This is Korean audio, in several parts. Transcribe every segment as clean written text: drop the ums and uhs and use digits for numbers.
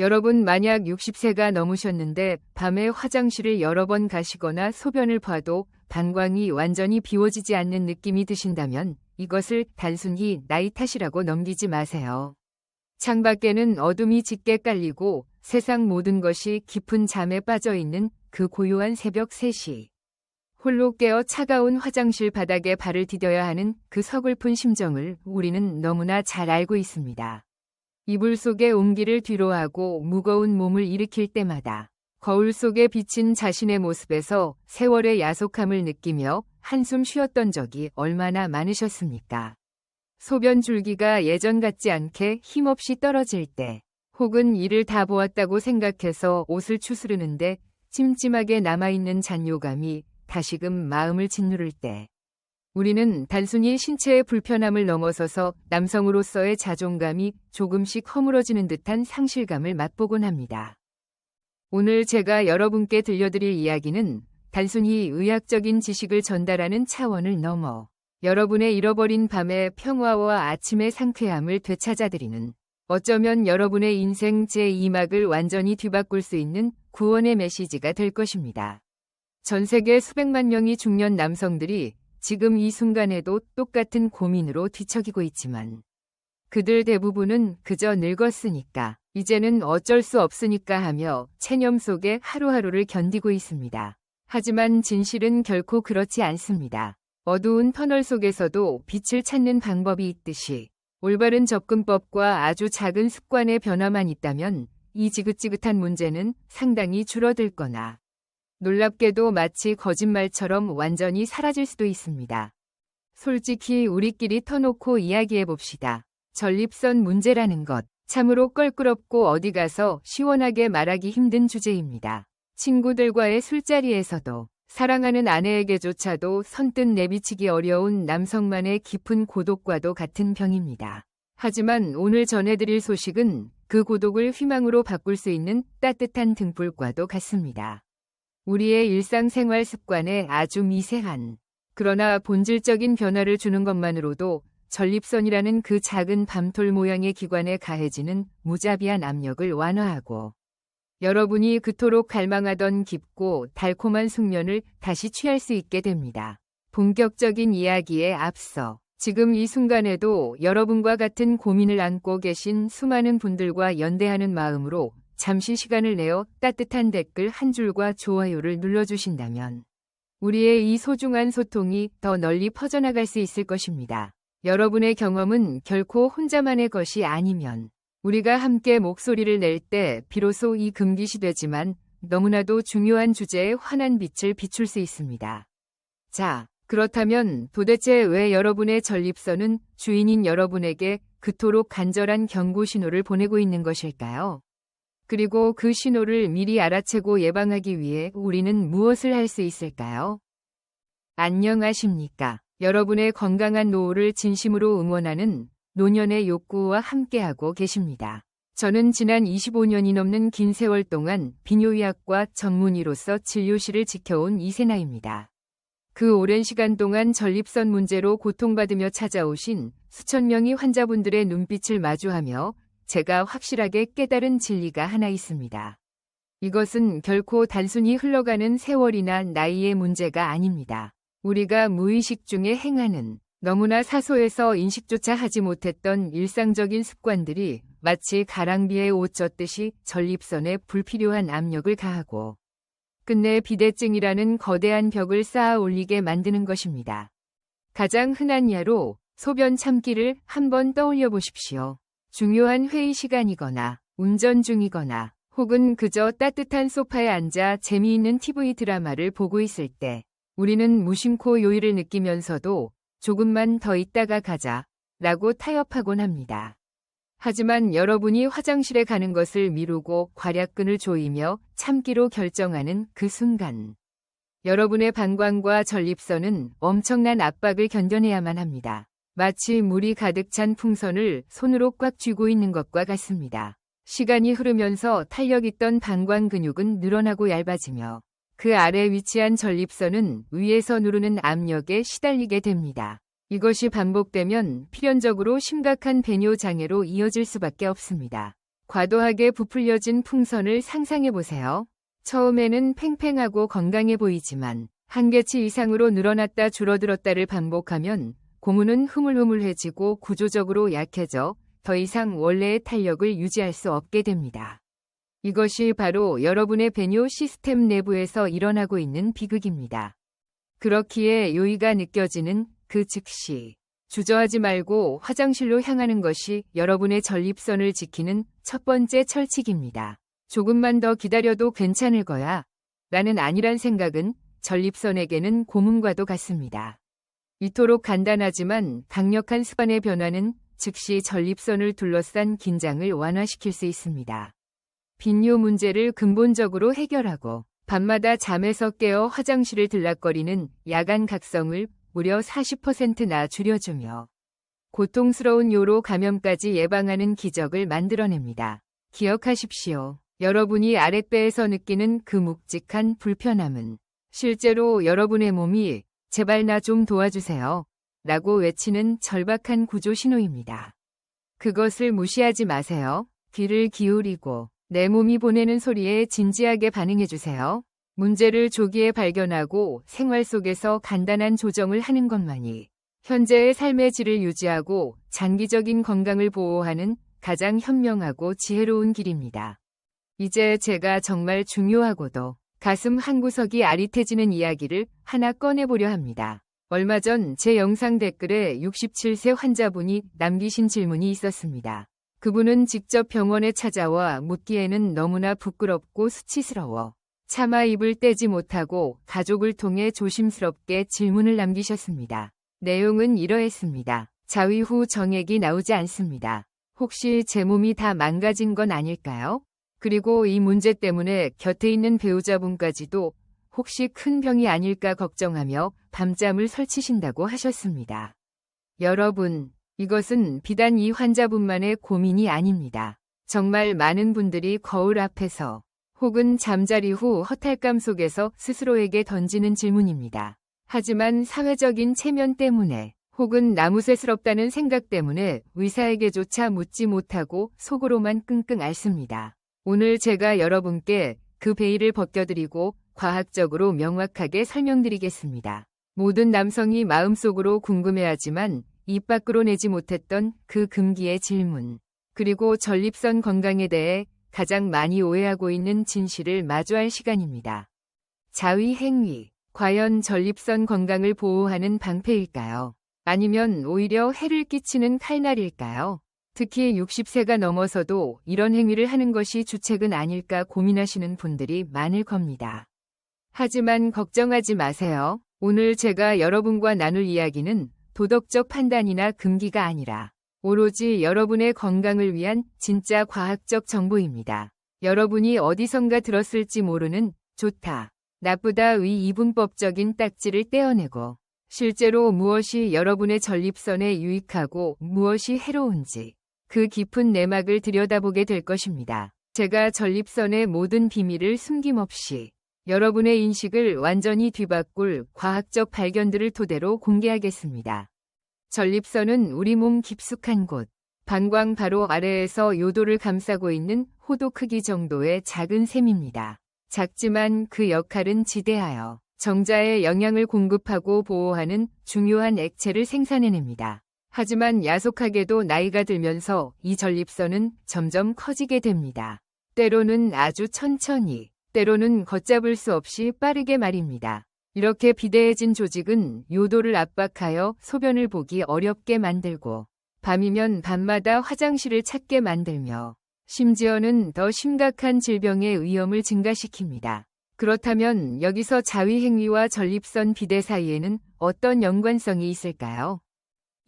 여러분 만약 60세가 넘으셨는데 밤에 화장실을 여러 번 가시거나 소변을 봐도 방광이 완전히 비워지지 않는 느낌이 드신다면 이것을 단순히 나이 탓이라고 넘기지 마세요. 창밖에는 어둠이 짙게 깔리고 세상 모든 것이 깊은 잠에 빠져 있는 그 고요한 새벽 3시. 홀로 깨어 차가운 화장실 바닥에 발을 디뎌야 하는 그 서글픈 심정을 우리는 너무나 잘 알고 있습니다. 이불 속에 온기를 뒤로하고 무거운 몸을 일으킬 때마다 거울 속에 비친 자신의 모습에서 세월의 야속함을 느끼며 한숨 쉬었던 적이 얼마나 많으셨습니까? 소변 줄기가 예전 같지 않게 힘없이 떨어질 때, 혹은 일을 다 보았다고 생각해서 옷을 추스르는데 찜찜하게 남아있는 잔요감이 다시금 마음을 짓누를 때, 우리는 단순히 신체의 불편함을 넘어서서 남성으로서의 자존감이 조금씩 허물어지는 듯한 상실감을 맛보곤 합니다. 오늘 제가 여러분께 들려드릴 이야기는 단순히 의학적인 지식을 전달하는 차원을 넘어 여러분의 잃어버린 밤의 평화와 아침의 상쾌함을 되찾아드리는, 어쩌면 여러분의 인생 제2막을 완전히 뒤바꿀 수 있는 구원의 메시지가 될 것입니다. 전 세계 수백만 명의 중년 남성들이 지금 이 순간에도 똑같은 고민으로 뒤척이고 있지만 그들 대부분은 그저 늙었으니까, 이제는 어쩔 수 없으니까 하며 체념 속에 하루하루를 견디고 있습니다. 하지만 진실은 결코 그렇지 않습니다. 어두운 터널 속에서도 빛을 찾는 방법이 있듯이 올바른 접근법과 아주 작은 습관의 변화만 있다면 이 지긋지긋한 문제는 상당히 줄어들거나 놀랍게도 마치 거짓말처럼 완전히 사라질 수도 있습니다. 솔직히 우리끼리 터놓고 이야기해봅시다. 전립선 문제라는 것, 참으로 껄끄럽고 어디 가서 시원하게 말하기 힘든 주제입니다. 친구들과의 술자리에서도, 사랑하는 아내에게조차도 선뜻 내비치기 어려운 남성만의 깊은 고독과도 같은 병입니다. 하지만 오늘 전해드릴 소식은 그 고독을 희망으로 바꿀 수 있는 따뜻한 등불과도 같습니다. 우리의 일상생활 습관에 아주 미세한, 그러나 본질적인 변화를 주는 것만으로도 전립선이라는 그 작은 밤톨 모양의 기관에 가해지는 무자비한 압력을 완화하고 여러분이 그토록 갈망하던 깊고 달콤한 숙면을 다시 취할 수 있게 됩니다. 본격적인 이야기에 앞서 지금 이 순간에도 여러분과 같은 고민을 안고 계신 수많은 분들과 연대하는 마음으로 잠시 시간을 내어 따뜻한 댓글 한 줄과 좋아요를 눌러주신다면 우리의 이 소중한 소통이 더 널리 퍼져나갈 수 있을 것입니다. 여러분의 경험은 결코 혼자만의 것이 아니면 우리가 함께 목소리를 낼 때 비로소 이 금기시되지만 너무나도 중요한 주제에 환한 빛을 비출 수 있습니다. 자, 그렇다면 도대체 왜 여러분의 전립선은 주인인 여러분에게 그토록 간절한 경고 신호를 보내고 있는 것일까요? 그리고 그 신호를 미리 알아채고 예방하기 위해 우리는 무엇을 할 수 있을까요? 안녕하십니까? 여러분의 건강한 노후를 진심으로 응원하는 노년의 욕구와 함께하고 계십니다. 저는 지난 25년이 넘는 긴 세월 동안 비뇨의학과 전문의로서 진료실을 지켜온 이세나입니다. 그 오랜 시간 동안 전립선 문제로 고통받으며 찾아오신 수천 명의 환자분들의 눈빛을 마주하며 제가 확실하게 깨달은 진리가 하나 있습니다. 이것은 결코 단순히 흘러가는 세월이나 나이의 문제가 아닙니다. 우리가 무의식 중에 행하는 너무나 사소해서 인식조차 하지 못했던 일상적인 습관들이 마치 가랑비에 옷 젖듯이 전립선에 불필요한 압력을 가하고 끝내 비대증이라는 거대한 벽을 쌓아 올리게 만드는 것입니다. 가장 흔한 예로 소변 참기를 한번 떠올려 보십시오. 중요한 회의 시간이거나 운전 중이거나 혹은 그저 따뜻한 소파에 앉아 재미있는 TV 드라마를 보고 있을 때 우리는 무심코 요일을 느끼면서도 조금만 더 있다가 가자 라고 타협하곤 합니다. 하지만 여러분이 화장실에 가는 것을 미루고 괄약근을 조이며 참기로 결정하는 그 순간 여러분의 방광과 전립선은 엄청난 압박을 견뎌내야만 합니다. 마치 물이 가득 찬 풍선을 손으로 꽉 쥐고 있는 것과 같습니다. 시간이 흐르면서 탄력 있던 방광 근육은 늘어나고 얇아지며 그 아래 위치한 전립선은 위에서 누르는 압력에 시달리게 됩니다. 이것이 반복되면 필연적으로 심각한 배뇨 장애로 이어질 수밖에 없습니다. 과도하게 부풀려진 풍선을 상상해 보세요. 처음에는 팽팽하고 건강해 보이지만 한 개치 이상으로 늘어났다 줄어들었다를 반복하면 고무는 흐물흐물해지고 구조적으로 약해져 더 이상 원래의 탄력을 유지할 수 없게 됩니다. 이것이 바로 여러분의 배뇨 시스템 내부에서 일어나고 있는 비극입니다. 그렇기에 요의가 느껴지는 그 즉시 주저하지 말고 화장실로 향하는 것이 여러분의 전립선을 지키는 첫 번째 철칙입니다. 조금만 더 기다려도 괜찮을 거야 라는 아니란 생각은 전립선에게는 고문과도 같습니다. 이토록 간단하지만 강력한 습관의 변화는 즉시 전립선을 둘러싼 긴장을 완화시킬 수 있습니다. 빈뇨 문제를 근본적으로 해결하고 밤마다 잠에서 깨어 화장실을 들락거리는 야간 각성을 무려 40%나 줄여주며 고통스러운 요로 감염까지 예방하는 기적을 만들어냅니다. 기억하십시오. 여러분이 아랫배에서 느끼는 그 묵직한 불편함은 실제로 여러분의 몸이 제발 나 좀 도와주세요 라고 외치는 절박한 구조 신호입니다. 그것을 무시하지 마세요. 귀를 기울이고 내 몸이 보내는 소리에 진지하게 반응해주세요. 문제를 조기에 발견하고 생활 속에서 간단한 조정을 하는 것만이 현재의 삶의 질을 유지하고 장기적인 건강을 보호하는 가장 현명하고 지혜로운 길입니다. 이제 제가 정말 중요하고도 가슴 한구석이 아릿해지는 이야기를 하나 꺼내보려 합니다. 얼마 전 제 영상 댓글에 67세 환자분이 남기신 질문이 있었습니다. 그분은 직접 병원에 찾아와 묻기에는 너무나 부끄럽고 수치스러워 차마 입을 떼지 못하고 가족을 통해 조심스럽게 질문을 남기셨습니다. 내용은 이러했습니다. 자위 후 정액이 나오지 않습니다. 혹시 제 몸이 다 망가진 건 아닐까요? 그리고 이 문제 때문에 곁에 있는 배우자분까지도 혹시 큰 병이 아닐까 걱정하며 밤잠을 설치신다고 하셨습니다. 여러분, 이것은 비단 이 환자분만의 고민이 아닙니다. 정말 많은 분들이 거울 앞에서 혹은 잠자리 후 허탈감 속에서 스스로에게 던지는 질문입니다. 하지만 사회적인 체면 때문에 혹은 나무새스럽다는 생각 때문에 의사에게조차 묻지 못하고 속으로만 끙끙 앓습니다. 오늘 제가 여러분께 그 베일을 벗겨드리고 과학적으로 명확하게 설명드리겠습니다. 모든 남성이 마음속으로 궁금해하지만 입 밖으로 내지 못했던 그 금기의 질문, 그리고 전립선 건강에 대해 가장 많이 오해하고 있는 진실을 마주할 시간입니다. 자위 행위, 과연 전립선 건강을 보호하는 방패일까요? 아니면 오히려 해를 끼치는 칼날일까요? 특히 60세가 넘어서도 이런 행위를 하는 것이 주책은 아닐까 고민하시는 분들이 많을 겁니다. 하지만 걱정하지 마세요. 오늘 제가 여러분과 나눌 이야기는 도덕적 판단이나 금기가 아니라 오로지 여러분의 건강을 위한 진짜 과학적 정보입니다. 여러분이 어디선가 들었을지 모르는 좋다, 나쁘다 의 이분법적인 딱지를 떼어내고 실제로 무엇이 여러분의 전립선에 유익하고 무엇이 해로운지 그 깊은 내막을 들여다보게 될 것입니다. 제가 전립선의 모든 비밀을 숨김없이 여러분의 인식을 완전히 뒤바꿀 과학적 발견들을 토대로 공개하겠습니다. 전립선은 우리 몸 깊숙한 곳, 방광 바로 아래에서 요도를 감싸고 있는 호도 크기 정도의 작은 셈입니다. 작지만 그 역할은 지대하여 정자에 영양을 공급하고 보호하는 중요한 액체를 생산해냅니다. 하지만 야속하게도 나이가 들면서 이 전립선은 점점 커지게 됩니다. 때로는 아주 천천히, 때로는 걷잡을 수 없이 빠르게 말입니다. 이렇게 비대해진 조직은 요도를 압박하여 소변을 보기 어렵게 만들고 밤이면 밤마다 화장실을 찾게 만들며 심지어는 더 심각한 질병의 위험을 증가시킵니다. 그렇다면 여기서 자위 행위와 전립선 비대 사이에는 어떤 연관성이 있을까요?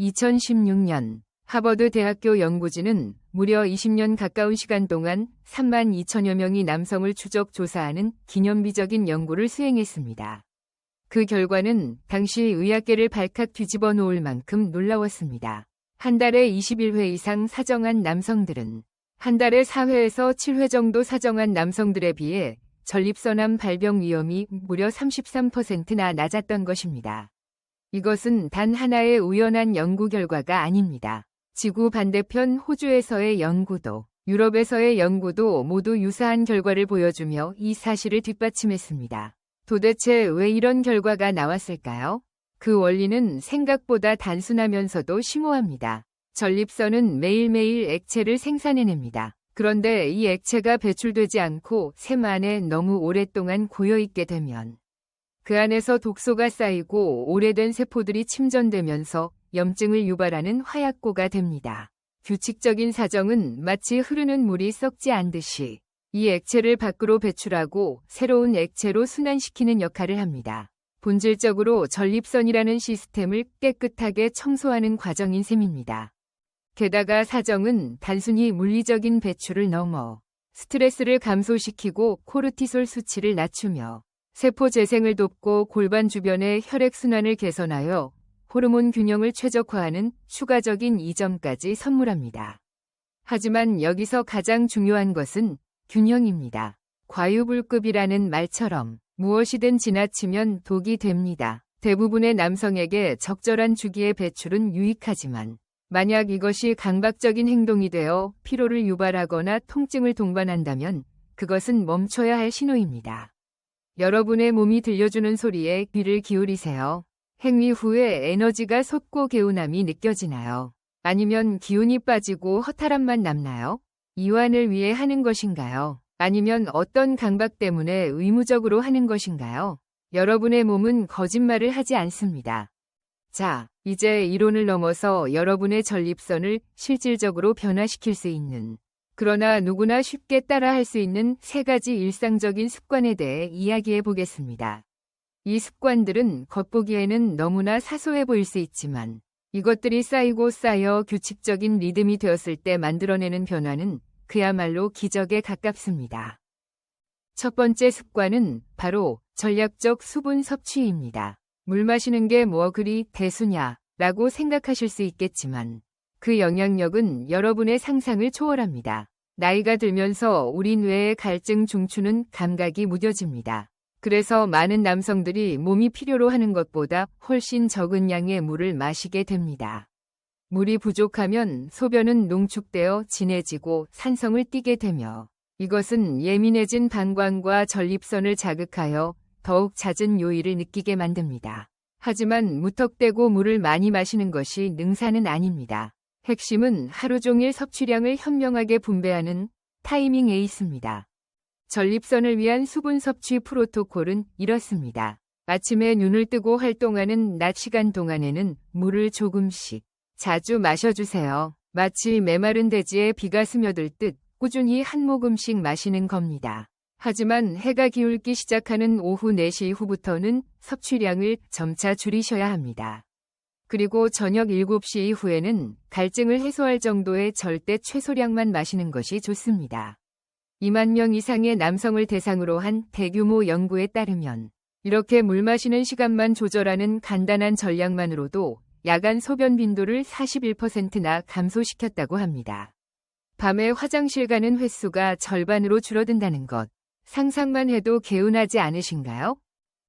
2016년 하버드 대학교 연구진은 무려 20년 가까운 시간 동안 3만 2천여 명의 남성을 추적 조사하는 기념비적인 연구를 수행했습니다. 그 결과는 당시 의학계를 발칵 뒤집어 놓을 만큼 놀라웠습니다. 한 달에 21회 이상 사정한 남성들은 한 달에 4회에서 7회 정도 사정한 남성들에 비해 전립선암 발병 위험이 무려 33%나 낮았던 것입니다. 이것은 단 하나의 우연한 연구 결과가 아닙니다. 지구 반대편 호주에서의 연구도 유럽에서의 연구도 모두 유사한 결과를 보여주며 이 사실을 뒷받침했습니다. 도대체 왜 이런 결과가 나왔을까요? 그 원리는 생각보다 단순하면서도 심오합니다. 전립선은 매일매일 액체를 생산해냅니다. 그런데 이 액체가 배출되지 않고 샘 안에 너무 오랫동안 고여있게 되면 그 안에서 독소가 쌓이고 오래된 세포들이 침전되면서 염증을 유발하는 화약고가 됩니다. 규칙적인 사정은 마치 흐르는 물이 썩지 않듯이 이 액체를 밖으로 배출하고 새로운 액체로 순환시키는 역할을 합니다. 본질적으로 전립선이라는 시스템을 깨끗하게 청소하는 과정인 셈입니다. 게다가 사정은 단순히 물리적인 배출을 넘어 스트레스를 감소시키고 코르티솔 수치를 낮추며 세포 재생을 돕고 골반 주변의 혈액순환을 개선하여 호르몬 균형을 최적화하는 추가적인 이점까지 선물합니다. 하지만 여기서 가장 중요한 것은 균형입니다. 과유불급이라는 말처럼 무엇이든 지나치면 독이 됩니다. 대부분의 남성에게 적절한 주기의 배출은 유익하지만 만약 이것이 강박적인 행동이 되어 피로를 유발하거나 통증을 동반한다면 그것은 멈춰야 할 신호입니다. 여러분의 몸이 들려주는 소리에 귀를 기울이세요. 행위 후에 에너지가 솟고 개운함이 느껴지나요? 아니면 기운이 빠지고 허탈함만 남나요? 이완을 위해 하는 것인가요? 아니면 어떤 강박 때문에 의무적으로 하는 것인가요? 여러분의 몸은 거짓말을 하지 않습니다. 자, 이제 이론을 넘어서 여러분의 전립선을 실질적으로 변화시킬 수 있는, 그러나 누구나 쉽게 따라할 수 있는 3가지 일상적인 습관에 대해 이야기해 보겠습니다. 이 습관들은 겉보기에는 너무나 사소해 보일 수 있지만 이것들이 쌓이고 쌓여 규칙적인 리듬이 되었을 때 만들어내는 변화는 그야말로 기적에 가깝습니다. 첫 번째 습관은 바로 전략적 수분 섭취입니다. 물 마시는 게 뭐 그리 대수냐 라고 생각하실 수 있겠지만 그 영향력은 여러분의 상상을 초월합니다. 나이가 들면서 우리 뇌의 갈증 중추는 감각이 무뎌집니다. 그래서 많은 남성들이 몸이 필요로 하는 것보다 훨씬 적은 양의 물을 마시게 됩니다. 물이 부족하면 소변은 농축되어 진해지고 산성을 띠게 되며 이것은 예민해진 방광과 전립선을 자극하여 더욱 잦은 요일을 느끼게 만듭니다. 하지만 무턱대고 물을 많이 마시는 것이 능사는 아닙니다. 핵심은 하루 종일 섭취량을 현명하게 분배하는 타이밍 에이스입니다. 전립선을 위한 수분 섭취 프로토콜은 이렇습니다. 아침에 눈을 뜨고 활동하는 낮 시간 동안에는 물을 조금씩 자주 마셔주세요. 마치 메마른 대지에 비가 스며들 듯 꾸준히 한 모금씩 마시는 겁니다. 하지만 해가 기울기 시작하는 오후 4시 이후부터는 섭취량을 점차 줄이셔야 합니다. 그리고 저녁 7시 이후에는 갈증을 해소할 정도의 절대 최소량만 마시는 것이 좋습니다. 2만 명 이상의 남성을 대상으로 한 대규모 연구에 따르면 이렇게 물 마시는 시간만 조절하는 간단한 전략만으로도 야간 소변 빈도를 41%나 감소시켰다고 합니다. 밤에 화장실 가는 횟수가 절반으로 줄어든다는 것. 상상만 해도 개운하지 않으신가요?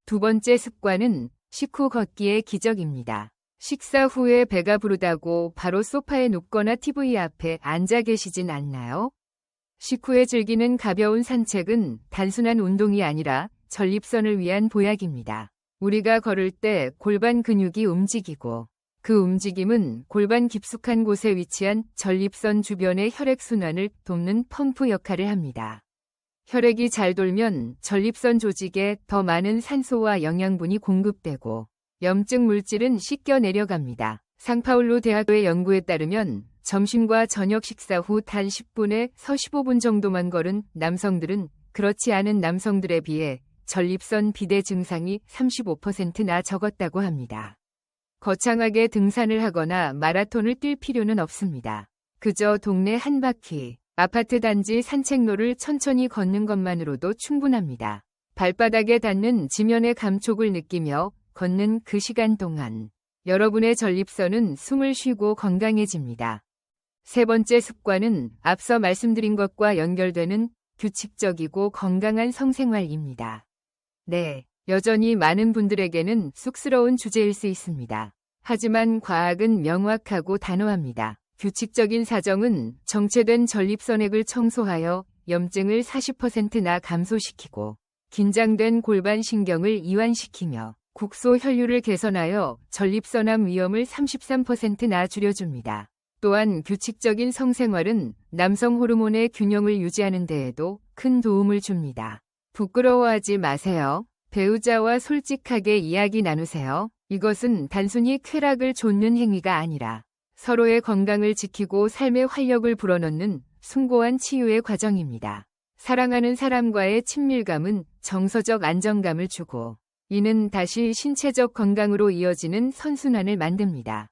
두 번째 습관은 식후 걷기의 기적입니다. 식사 후에 배가 부르다고 바로 소파에 눕거나 TV 앞에 앉아 계시진 않나요? 식후에 즐기는 가벼운 산책은 단순한 운동이 아니라 전립선을 위한 보약입니다. 우리가 걸을 때 골반 근육이 움직이고 그 움직임은 골반 깊숙한 곳에 위치한 전립선 주변의 혈액순환을 돕는 펌프 역할을 합니다. 혈액이 잘 돌면 전립선 조직에 더 많은 산소와 영양분이 공급되고 염증 물질은 씻겨 내려갑니다. 상파울루 대학교의 연구에 따르면 점심과 저녁 식사 후 단 10분에서 15분 정도만 걸은 남성들은 그렇지 않은 남성들에 비해 전립선 비대 증상이 35%나 적었다고 합니다. 거창하게 등산을 하거나 마라톤을 뛸 필요는 없습니다. 그저 동네 한 바퀴, 아파트 단지 산책로를 천천히 걷는 것만으로도 충분합니다. 발바닥에 닿는 지면의 감촉을 느끼며 걷는 그 시간 동안 여러분의 전립선은 숨을 쉬고 건강해집니다. 세 번째 습관은 앞서 말씀드린 것과 연결되는 규칙적이고 건강한 성생활입니다. 네, 여전히 많은 분들에게는 쑥스러운 주제일 수 있습니다. 하지만 과학은 명확하고 단호합니다. 규칙적인 사정은 정체된 전립선액을 청소하여 염증을 40%나 감소시키고 긴장된 골반 신경을 이완시키며 국소 혈류를 개선하여 전립선암 위험을 33%나 줄여줍니다. 또한 규칙적인 성생활은 남성 호르몬의 균형을 유지하는 데에도 큰 도움을 줍니다. 부끄러워하지 마세요. 배우자와 솔직하게 이야기 나누세요. 이것은 단순히 쾌락을 좇는 행위가 아니라 서로의 건강을 지키고 삶의 활력을 불어넣는 숭고한 치유의 과정입니다. 사랑하는 사람과의 친밀감은 정서적 안정감을 주고 이는 다시 신체적 건강으로 이어지는 선순환을 만듭니다.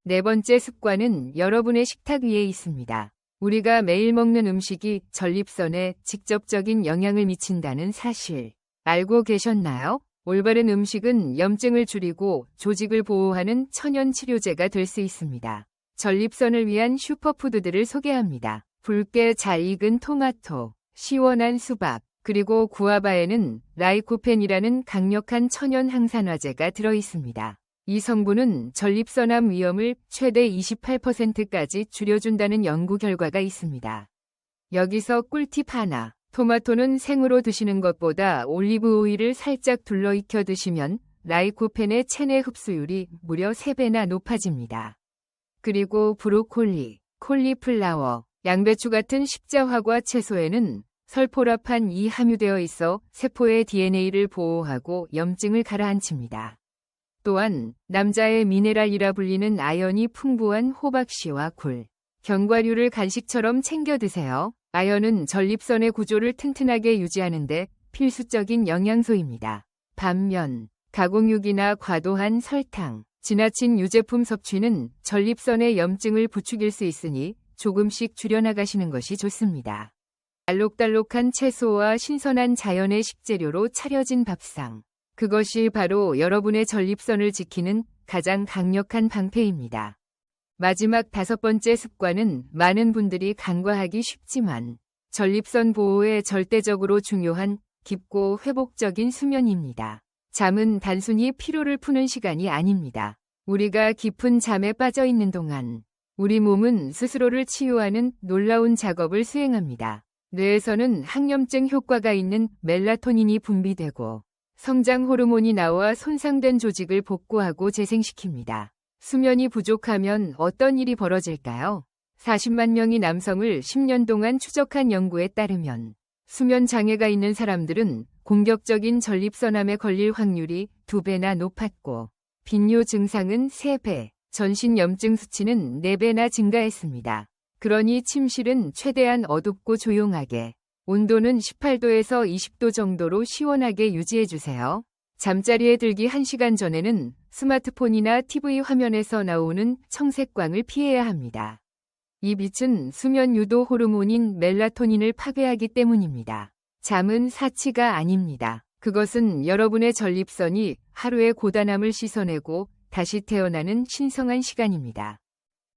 네 번째 습관은 여러분의 식탁 위에 있습니다. 우리가 매일 먹는 음식이 전립선에 직접적인 영향을 미친다는 사실 알고 계셨나요? 올바른 음식은 염증을 줄이고 조직을 보호하는 천연 치료제가 될 수 있습니다. 전립선을 위한 슈퍼푸드들을 소개합니다. 붉게 잘 익은 토마토, 시원한 수박, 그리고 구아바에는 라이코펜이라는 강력한 천연 항산화제가 들어있습니다. 이 성분은 전립선암 위험을 최대 28%까지 줄여준다는 연구 결과가 있습니다. 여기서 꿀팁 하나. 토마토는 생으로 드시는 것보다 올리브 오일을 살짝 둘러익혀 드시면 라이코펜의 체내 흡수율이 무려 3배나 높아집니다. 그리고 브로콜리, 콜리플라워, 양배추 같은 십자화과 채소에는 설포라판2 함유되어 있어 세포의 DNA를 보호하고 염증을 가라앉힙니다. 또한 남자의 미네랄이라 불리는 아연이 풍부한 호박씨와 굴, 견과류를 간식처럼 챙겨 드세요. 아연은 전립선의 구조를 튼튼하게 유지하는 데 필수적인 영양소입니다. 반면 가공육이나 과도한 설탕, 지나친 유제품 섭취는 전립선의 염증을 부추길 수 있으니 조금씩 줄여나가시는 것이 좋습니다. 알록달록한 채소와 신선한 자연의 식재료로 차려진 밥상. 그것이 바로 여러분의 전립선을 지키는 가장 강력한 방패입니다. 마지막 5번째 습관은 많은 분들이 간과하기 쉽지만 전립선 보호에 절대적으로 중요한 깊고 회복적인 수면입니다. 잠은 단순히 피로를 푸는 시간이 아닙니다. 우리가 깊은 잠에 빠져 있는 동안 우리 몸은 스스로를 치유하는 놀라운 작업을 수행합니다. 뇌에서는 항염증 효과가 있는 멜라토닌이 분비되고 성장 호르몬이 나와 손상된 조직을 복구하고 재생시킵니다. 수면이 부족하면 어떤 일이 벌어질까요? 40만 명의 남성을 10년 동안 추적한 연구에 따르면 수면 장애가 있는 사람들은 공격적인 전립선암에 걸릴 확률이 2배나 높았고 빈뇨 증상은 3배, 전신 염증 수치는 4배나 증가했습니다. 그러니 침실은 최대한 어둡고 조용하게, 온도는 18도에서 20도 정도로 시원하게 유지해주세요. 잠자리에 들기 1시간 전에는 스마트폰이나 TV 화면에서 나오는 청색광을 피해야 합니다. 이 빛은 수면 유도 호르몬인 멜라토닌을 파괴하기 때문입니다. 잠은 사치가 아닙니다. 그것은 여러분의 전립선이 하루의 고단함을 씻어내고 다시 태어나는 신성한 시간입니다.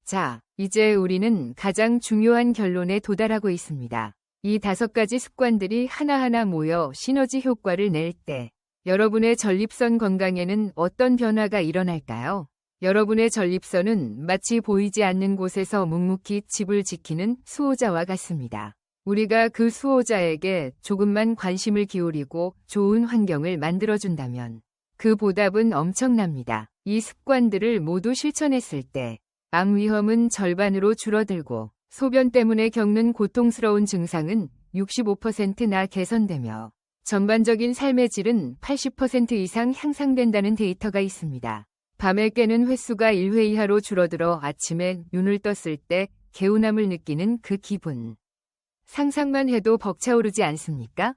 자, 이제 우리는 가장 중요한 결론에 도달하고 있습니다. 이 5가지 습관들이 하나하나 모여 시너지 효과를 낼 때 여러분의 전립선 건강에는 어떤 변화가 일어날까요? 여러분의 전립선은 마치 보이지 않는 곳에서 묵묵히 집을 지키는 수호자와 같습니다. 우리가 그 수호자에게 조금만 관심을 기울이고 좋은 환경을 만들어준다면 그 보답은 엄청납니다. 이 습관들을 모두 실천했을 때 암 위험은 절반으로 줄어들고 소변 때문에 겪는 고통스러운 증상은 65%나 개선되며 전반적인 삶의 질은 80% 이상 향상된다는 데이터가 있습니다. 밤에 깨는 횟수가 1회 이하로 줄어들어 아침에 눈을 떴을 때 개운함을 느끼는 그 기분. 상상만 해도 벅차오르지 않습니까?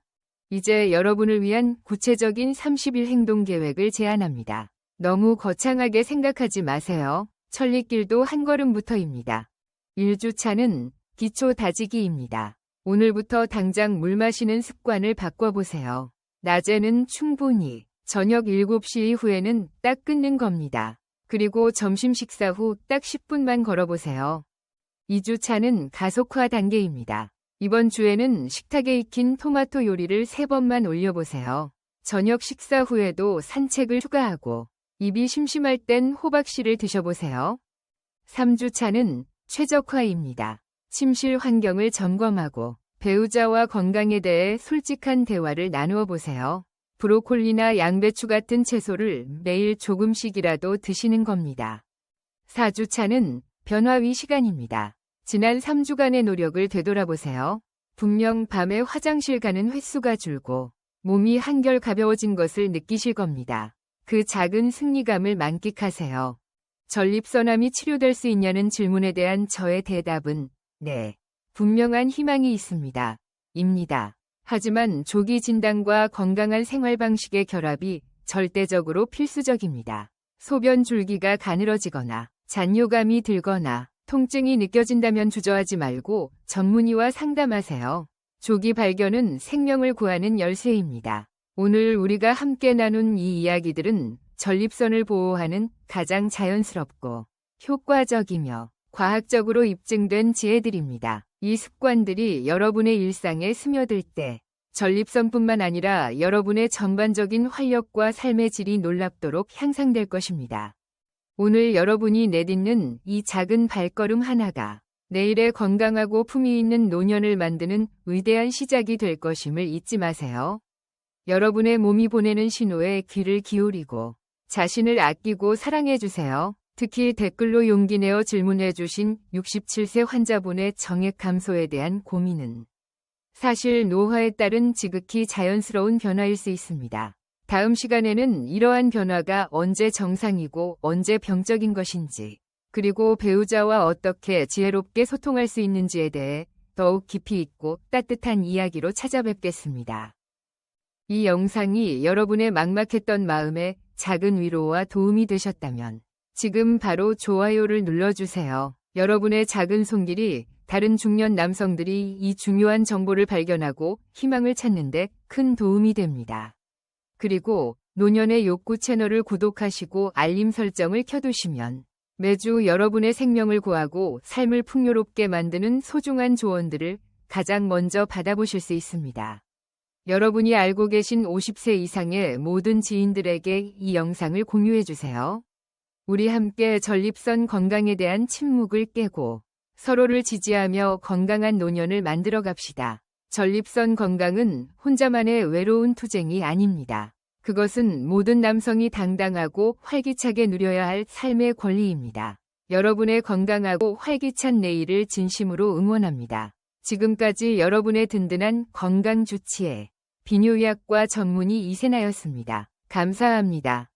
이제 여러분을 위한 구체적인 30일 행동 계획을 제안합니다. 너무 거창하게 생각하지 마세요. 천리길도 한 걸음부터입니다. 1주차는 기초 다지기입니다. 오늘부터 당장 물 마시는 습관을 바꿔보세요. 낮에는 충분히, 저녁 7시 이후에는 딱 끊는 겁니다. 그리고 점심 식사 후 딱 10분만 걸어보세요. 2주차는 가속화 단계입니다. 이번 주에는 식탁에 익힌 토마토 요리를 3번만 올려보세요. 저녁 식사 후에도 산책을 추가하고 입이 심심할 땐 호박씨를 드셔보세요. 3주차는 최적화입니다. 침실 환경을 점검하고 배우자와 건강에 대해 솔직한 대화를 나누어 보세요. 브로콜리나 양배추 같은 채소를 매일 조금씩이라도 드시는 겁니다. 4주차는 변화위 시간입니다. 지난 3주간의 노력을 되돌아보세요. 분명 밤에 화장실 가는 횟수가 줄고 몸이 한결 가벼워진 것을 느끼실 겁니다. 그 작은 승리감을 만끽하세요. 전립선암이 치료될 수 있냐는 질문에 대한 저의 대답은 네, 분명한 희망이 있습니다. 입니다. 하지만 조기 진단과 건강한 생활 방식의 결합이 절대적으로 필수적입니다. 소변 줄기가 가늘어지거나 잔뇨감이 들거나 통증이 느껴진다면 주저하지 말고 전문의와 상담하세요. 조기 발견은 생명을 구하는 열쇠입니다. 오늘 우리가 함께 나눈 이 이야기들은 전립선을 보호하는 가장 자연스럽고 효과적이며 과학적으로 입증된 지혜들입니다. 이 습관들이 여러분의 일상에 스며들 때 전립선뿐만 아니라 여러분의 전반적인 활력과 삶의 질이 놀랍도록 향상될 것입니다. 오늘 여러분이 내딛는 이 작은 발걸음 하나가 내일의 건강하고 품위 있는 노년을 만드는 위대한 시작이 될 것임을 잊지 마세요. 여러분의 몸이 보내는 신호에 귀를 기울이고 자신을 아끼고 사랑해주세요. 특히 댓글로 용기 내어 질문해주신 67세 환자분의 정액 감소에 대한 고민은 사실 노화에 따른 지극히 자연스러운 변화일 수 있습니다. 다음 시간에는 이러한 변화가 언제 정상이고 언제 병적인 것인지, 그리고 배우자와 어떻게 지혜롭게 소통할 수 있는지에 대해 더욱 깊이 있고 따뜻한 이야기로 찾아뵙겠습니다. 이 영상이 여러분의 막막했던 마음에 작은 위로와 도움이 되셨다면 지금 바로 좋아요를 눌러주세요. 여러분의 작은 손길이 다른 중년 남성들이 이 중요한 정보를 발견하고 희망을 찾는데 큰 도움이 됩니다. 그리고 노년의 욕구 채널을 구독하시고 알림 설정을 켜두시면 매주 여러분의 생명을 구하고 삶을 풍요롭게 만드는 소중한 조언들을 가장 먼저 받아보실 수 있습니다. 여러분이 알고 계신 50세 이상의 모든 지인들에게 이 영상을 공유해주세요. 우리 함께 전립선 건강에 대한 침묵을 깨고 서로를 지지하며 건강한 노년을 만들어 갑시다. 전립선 건강은 혼자만의 외로운 투쟁이 아닙니다. 그것은 모든 남성이 당당하고 활기차게 누려야 할 삶의 권리입니다. 여러분의 건강하고 활기찬 내일을 진심으로 응원합니다. 지금까지 여러분의 든든한 건강 주치의 비뇨의학과 전문의 이세나였습니다. 감사합니다.